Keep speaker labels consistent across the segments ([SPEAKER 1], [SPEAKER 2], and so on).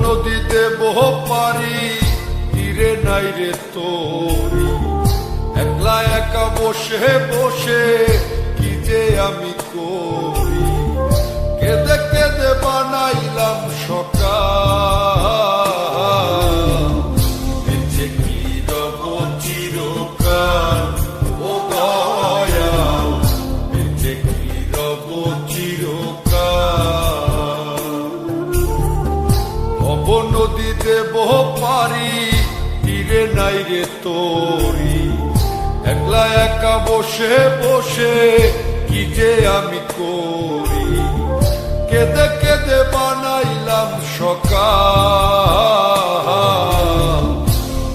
[SPEAKER 1] নদীতে বহ পারি তীরে নাই রে তোরি, একলা একা বসে বসে কি যে আমি করি। কেঁদে কেঁদে বানাইলাম সকাল, বেঁচে কি রব চিরকাল। ও দয়াল, বেঁচে কি রব চিরকাল। নদীতে বহ পারি তীরে নাই রে তোরি, একলা একা বসে বসে কি যে আমি করি। কেঁদে কেঁদে বানাইলাম সকাল,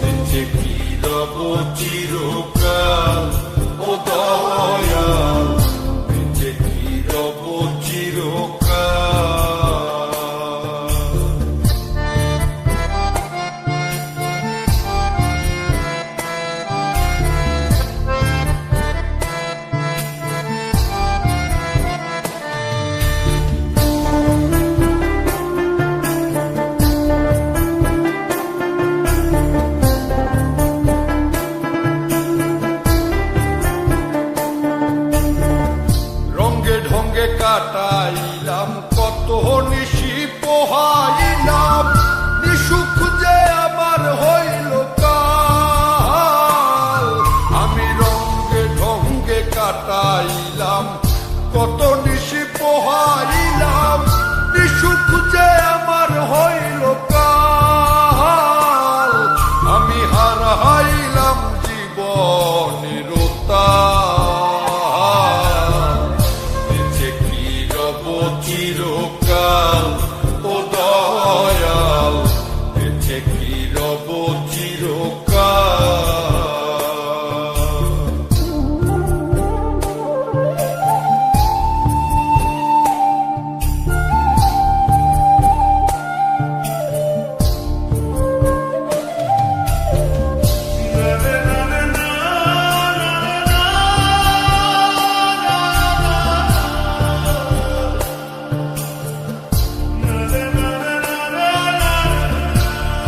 [SPEAKER 1] বেঁচে কি রব চিরকাল। ও দয়াল, বেঁচে কি রব চিরকাল। কাটাইলাম কত নিশি পোহাইলাম, নিশুক যে আমার হইল কাল। আমি রঙ্গে ঢঙ্গে কাটাইলাম কত নিশি পোহাইলাম, নিশুক যে আমার হইল কাল। আমি হারাইলাম জীবনের চিরকাল। ও দয়াল, বেঁচে কি রব চিরকাল।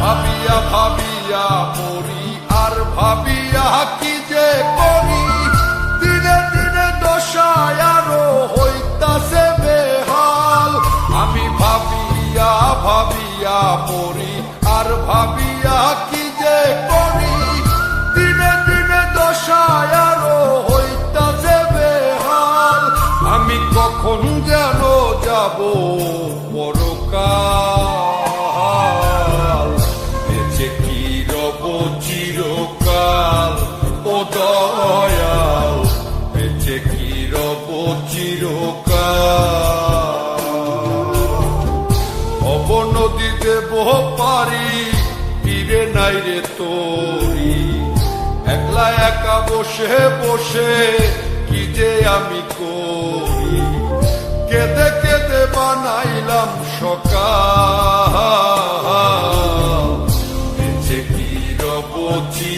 [SPEAKER 1] ভাবিয়া ভাবিয়া মরি আর ভাবিয়া কি যে করি, দিনে দিনে দশায় আরো হইতাছে বেহাল। আমি ভাবিয়া ভাবিয়া মরি আর ভাবিয়া কি যে করি, দিনে দিনে দশায় আরো হইতাছে বেহাল। আমি কখন যেন যাব পরকাল, বেঁচে কি রব চিরকাল। ও দয়াল, বেঁচে কি রব চিরকাল। নদীতে বহ পারি তীরে নাই রে তোরি, একলা একা বসে বসে কি যে আমি করি। কেঁদে কেঁদে বানাইলাম সকাল, বেঁচে কি রব চিরকাল।